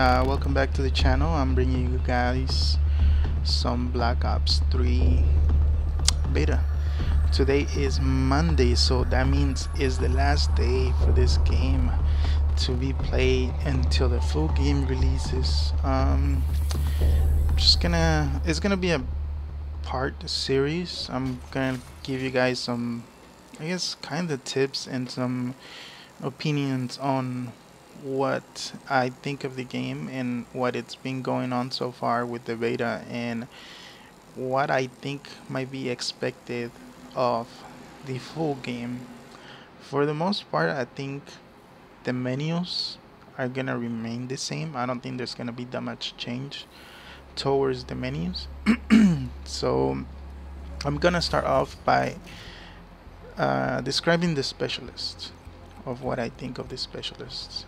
Welcome back to the channel. I'm bringing you guys some Black Ops 3 beta. Today is Monday, so that means it's the last day for this game to be played until the full game releases. It's gonna be a part series. I'm gonna give you guys some, I guess, kind of tips and some opinions on what I think of the game and what it's been going on so far with the beta and what I think might be expected of the full game. For the most part, I think the menus are gonna remain the same. I don't think there's gonna be that much change towards the menus. So I'm gonna start off by describing the specialists of what I think of the specialists.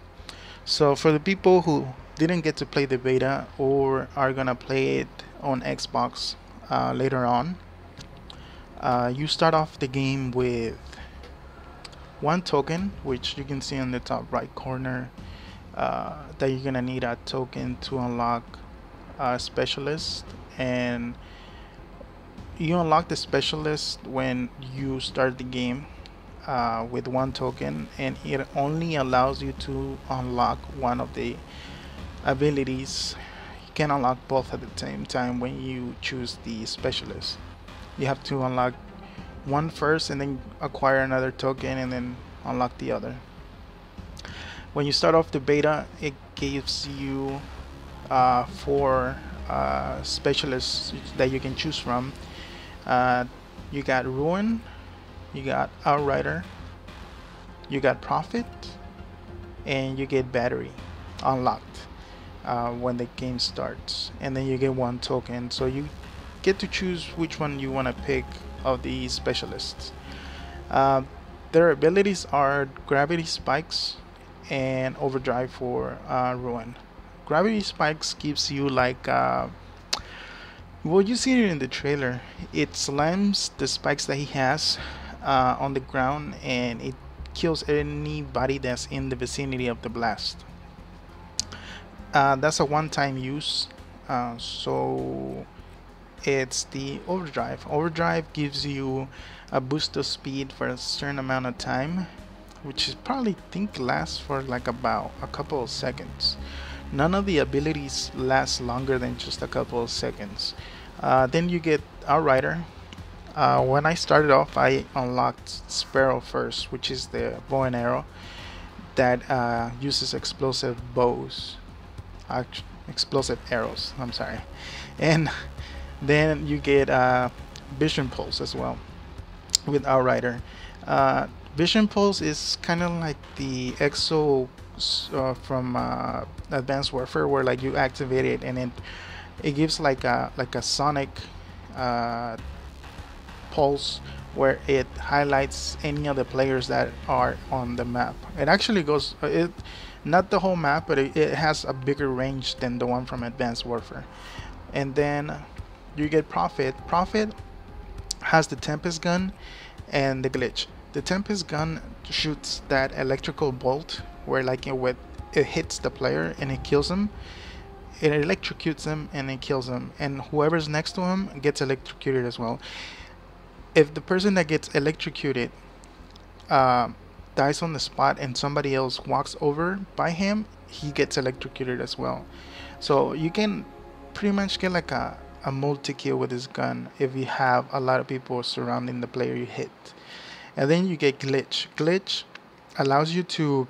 So for the people who didn't get to play the beta or are gonna play it on Xbox later on, you start off the game with one token, which you can see in the top right corner, that you're gonna need a token to unlock a specialist, and you unlock the specialist when you start the game with one token, and it only allows you to unlock one of the abilities. You can unlock both at the same time when you choose the specialist. You have to unlock one first and then acquire another token and then unlock the other. When you start off the beta, it gives you four specialists that you can choose from. You got Ruin, you got Outrider, you got Prophet, and you get Battery unlocked when the game starts, and then you get one token, so you get to choose which one you want to pick of the specialists. Their abilities are Gravity Spikes and Overdrive for Ruin. Gravity Spikes gives you like well, you see it in the trailer. It slams the spikes that he has on the ground, and it kills anybody that's in the vicinity of the blast. That's a one-time use, so it's the Overdrive. Overdrive gives you a boost of speed for a certain amount of time, which is probably think lasts for like about a couple of seconds. None of the abilities last longer than just a couple of seconds. Then you get Outrider. When I started off, I unlocked Sparrow first, which is the bow and arrow that uses explosive bows, explosive arrows. I'm sorry, and then you get Vision Pulse as well with Outrider. Vision Pulse is kind of like the EXO from Advanced Warfare, where like you activate it and it gives like a sonic pulse where it highlights any of the players that are on the map. It actually goes not the whole map, but it has a bigger range than the one from Advanced Warfare. And then you get Prophet. Prophet has the Tempest gun and the glitch. The Tempest gun shoots that electrical bolt where like it hits the player and it kills him. It electrocutes him and it kills him, and whoever's next to him gets electrocuted as well. If the person that gets electrocuted dies on the spot and somebody else walks over by him, he gets electrocuted as well. So you can pretty much get like a multi-kill with this gun if you have a lot of people surrounding the player you hit. And then you get Glitch. Glitch allows you to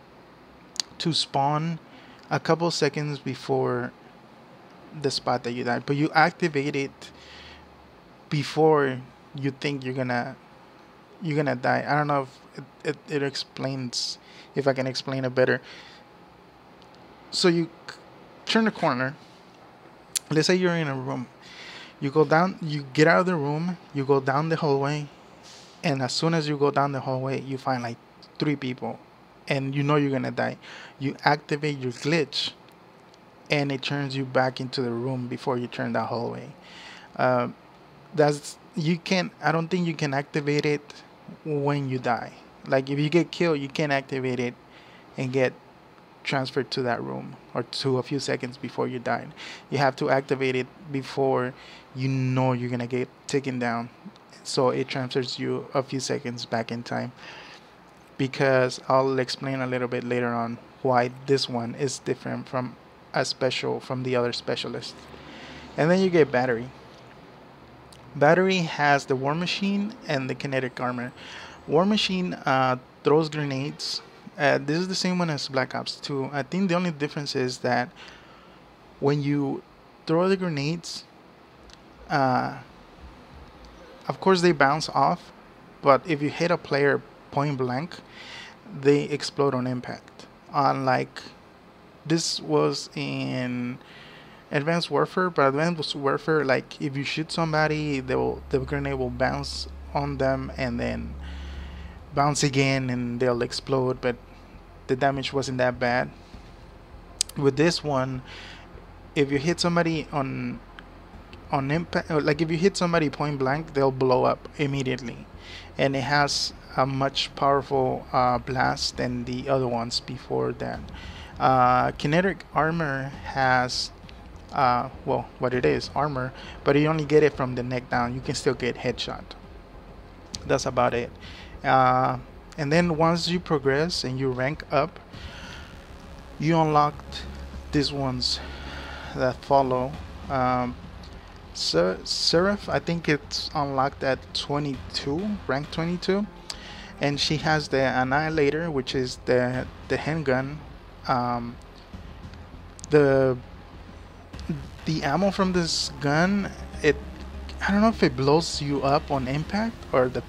spawn a couple seconds before the spot that you died, but you activate it before you think you're gonna die. I don't know if it explains, if I can explain it better. So you turn the corner. Let's say you're in a room. You go down, you get out of the room, you go down the hallway, and as soon as you go down the hallway, you find like 3 people, and you know you're gonna die. You activate your glitch, and it turns you back into the room before you turn that hallway. I don't think you can activate it when you die. Like if you get killed, you can't activate it and get transferred to that room, or to a few seconds before you died. You have to activate it before you know you're gonna get taken down, so it transfers you a few seconds back in time. Because I'll explain a little bit later on why this one is different from a special from the other specialists. And then you get battery. Battery has the War Machine and the kinetic armor. War Machine throws grenades. This is the same one as Black Ops 2. I think the only difference is that when you throw the grenades, uh, of course they bounce off, but if you hit a player point blank, they explode on impact. Unlike this was in Advanced Warfare, but Advanced Warfare, like if you shoot somebody, the grenade will bounce on them and then bounce again and they'll explode, but the damage wasn't that bad. With this one, if you hit somebody on impact, like if you hit somebody point blank, they'll blow up immediately, and it has a much powerful blast than the other ones before that. Kinetic armor has well, what it is, armor, but you only get it from the neck down. You can still get headshot. That's about it. And then once you progress and you rank up, you unlocked these ones that follow. Seraph, I think it's unlocked at 22, rank 22, and she has the Annihilator, which is the handgun. The ammo from this gun, I don't know if it blows you up on impact, or the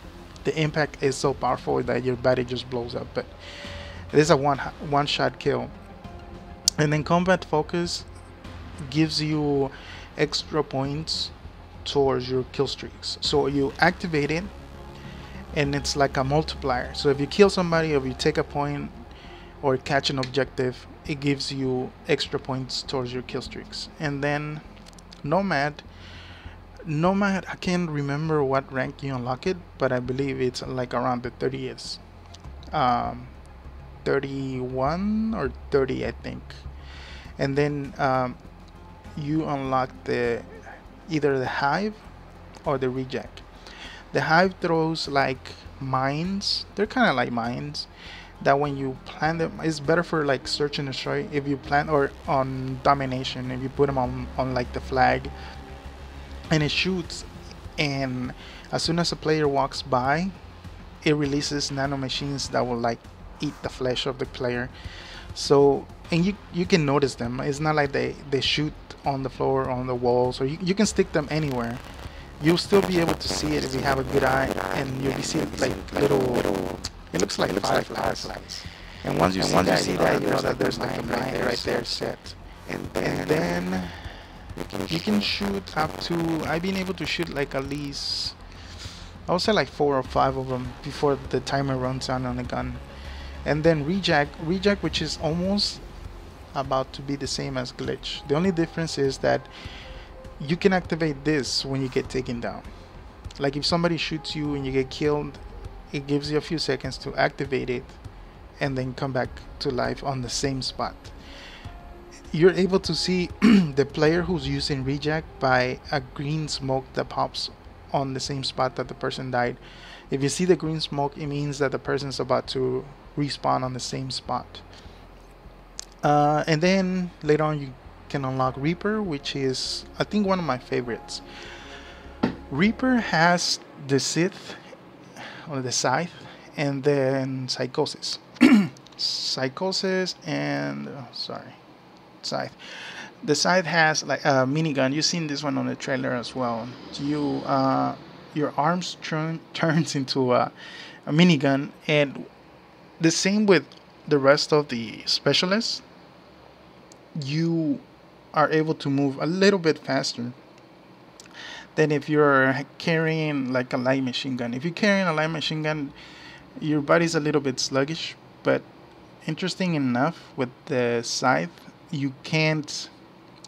impact is so powerful that your body just blows up, but it is a one shot kill. And then combat focus gives you extra points towards your kill streaks. So you activate it and it's like a multiplier. So if you kill somebody, or if you take a point or catch an objective, it gives you extra points towards your kill streaks. And then Nomad, I can't remember what rank you unlock it, but I believe it's like around the 30th, 31 or 30, I think. And then you unlock either the Hive or the Reject. The Hive throws like mines. They're kind of like mines that when you plant them, it's better for like search and destroy. If you plant, or on domination, if you put them on like the flag, and it shoots, and as soon as a player walks by, it releases nanomachines that will like eat the flesh of the player. So, and you can notice them. It's not like they shoot on the floor, on the walls, or you can stick them anywhere. You'll still be able to see it if you have a good eye, and you'll be seeing like little, it looks like fireflies. And once you see that, you know that there's like a mine right there set. And then you can shoot up to, I've been able to shoot like at least, I would say like 4 or 5 of them before the timer runs out on the gun. And then Reject, which is almost about to be the same as Glitch. The only difference is that you can activate this when you get taken down. Like if somebody shoots you and you get killed, it gives you a few seconds to activate it and then come back to life on the same spot. You're able to see the player who's using Reject by a green smoke that pops on the same spot that the person died. If you see the green smoke, it means that the person's about to respawn on the same spot. And then later on you can unlock Reaper, which is I think one of my favorites. Reaper has the Scythe, or the Scythe, and then Psychosis. Psychosis and Scythe. The Scythe has like a minigun. You've seen this one on the trailer as well. You your arms turns into a minigun, and the same with the rest of the specialists. You are able to move a little bit faster than if you're carrying like a light machine gun. If you're carrying a light machine gun, your body's a little bit sluggish, but interesting enough, with the Scythe, you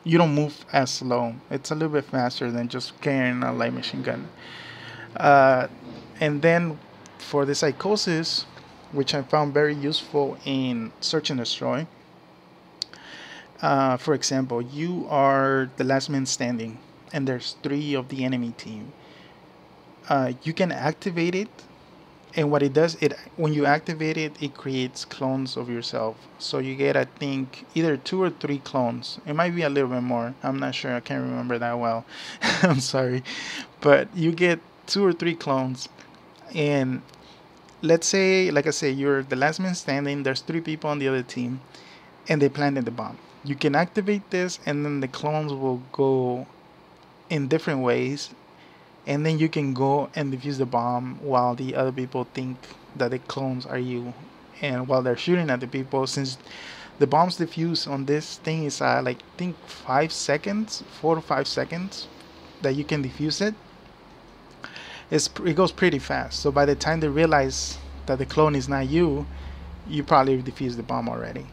don't move as slow. It's a little bit faster than just carrying a light machine gun. And then for the Psychosis, which I found very useful in Search and Destroy, For example, you are the last man standing, and there's three of the enemy team. You can activate it, and what it does, it when you activate it, it creates clones of yourself. So you get, I think, either 2 or 3 clones. It might be a little bit more. I'm not sure. I can't remember that well. I'm sorry, but you get 2 or 3 clones, and let's say, like I say, you're the last man standing. There's 3 people on the other team, and they planted the bomb. You can activate this, and then the clones will go in different ways, and then you can go and defuse the bomb while the other people think that the clones are you. And while they're shooting at the people, since the bombs defuse on this thing is like, I think 5 seconds, 4 to 5 seconds that you can defuse it. It goes pretty fast. So by the time they realize that the clone is not you, you probably defused the bomb already.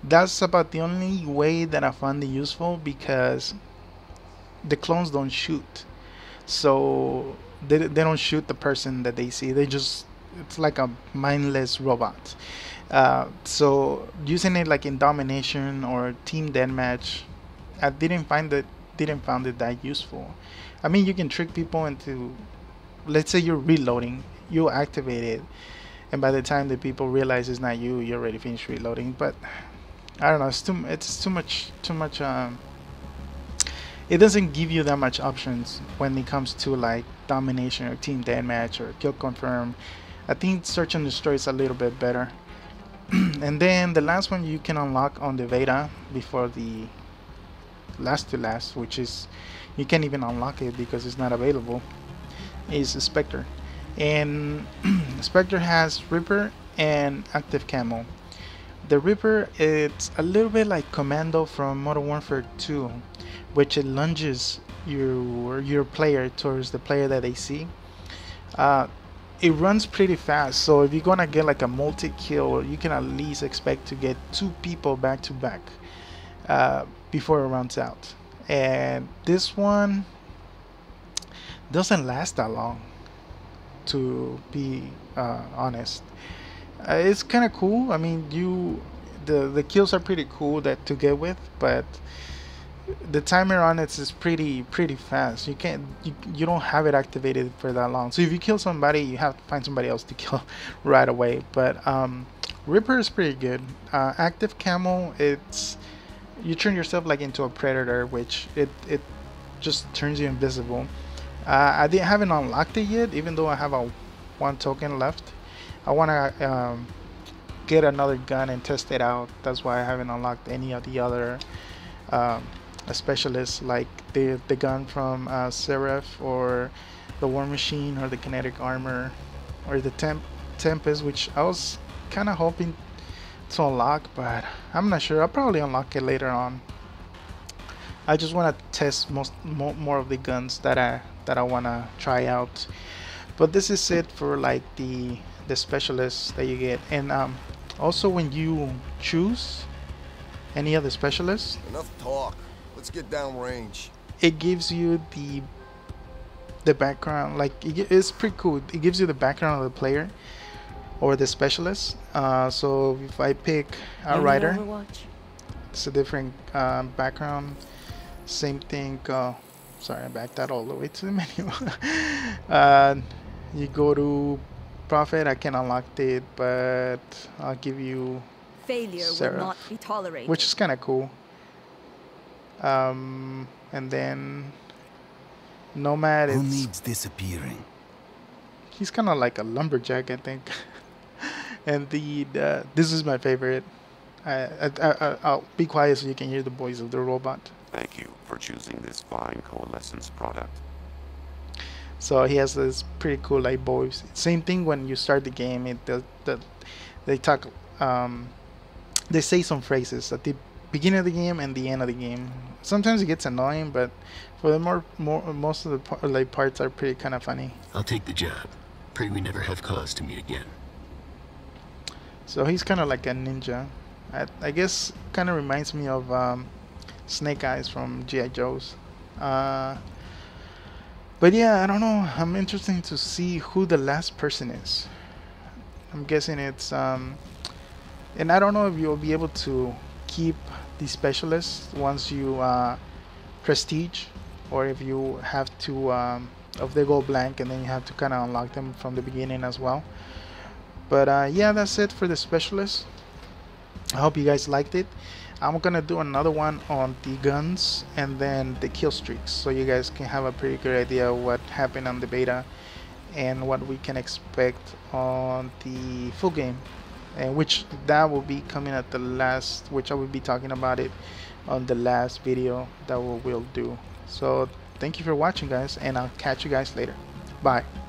That's about the only way that I find it useful, because the clones don't shoot. So they don't shoot the person that they see. They just, it's like a mindless robot. So using it like in domination or team deathmatch, I didn't find it that useful. I mean, you can trick people into, let's say you're reloading, you activate it, and by the time the people realize it's not you, you already finished reloading. But I don't know, it's too much. It doesn't give you that much options when it comes to like domination or team deathmatch or kill confirm. I think search and destroy is a little bit better. And then the last one you can unlock on the beta before the last to last, which is, you can't even unlock it because it's not available, is Spectre. And Spectre has Reaper and active camo. The Reaper, it's a little bit like Commando from Modern Warfare 2, which it lunges your player towards the player that they see. It runs pretty fast, so if you're gonna get like a multi-kill, you can at least expect to get 2 people back to back before it runs out. And this one doesn't last that long, to be honest. It's kind of cool. I mean, the kills are pretty cool that to get with, but the timer on it is pretty fast. You don't have it activated for that long. So if you kill somebody, you have to find somebody else to kill right away. But Reaper is pretty good. Active camo, it's, you turn yourself like into a predator, which it just turns you invisible. I haven't unlocked it yet, even though I have one token left. I want to get another gun and test it out. That's why I haven't unlocked any of the other specialists, like the gun from Seraph, or the War Machine, or the kinetic armor, or the Tempest, which I was kind of hoping to unlock, but I'm not sure. I'll probably unlock it later on. I just want to test more of the guns that I want to try out. But this is it for like the specialists that you get. And also, when you choose any of the specialists, enough talk, let's get down range. It gives you the background, like it's pretty cool. It gives you the background of the player or the specialist. So if I pick a Rider, it's a different background. Same thing. Sorry, I backed that all the way to the menu. You go to Prophet. I can unlock it, but I'll give you failure Seraph, will not be tolerated, which is kind of cool. And then Nomad. Who needs disappearing? He's kind of like a lumberjack, I think. And this is my favorite. I'll be quiet so you can hear the voice of the robot. Thank you for choosing this fine Coalescence product. So he has this pretty cool like voice. Same thing when you start the game. They talk. They say some phrases at the beginning of the game and the end of the game. Sometimes it gets annoying, but for the most of the parts are pretty kind of funny. I'll take the job. Pray we never have cause to meet again. So he's kind of like a ninja. I guess kind of reminds me of Snake Eyes from G.I. Joe's. But yeah, I don't know. I'm interested to see who the last person is. I'm guessing it's and I don't know if you'll be able to keep the specialists once you prestige, or if you have to if they go blank, and then you have to kind of unlock them from the beginning as well. But yeah, that's it for the specialists. I hope you guys liked it. I'm gonna do another one on the guns and then the kill streaks, so you guys can have a pretty good idea of what happened on the beta and what we can expect on the full game, and which that will be coming at the last, which I will be talking about it on the last video that we'll do. So thank you for watching, guys, and I'll catch you guys later. Bye.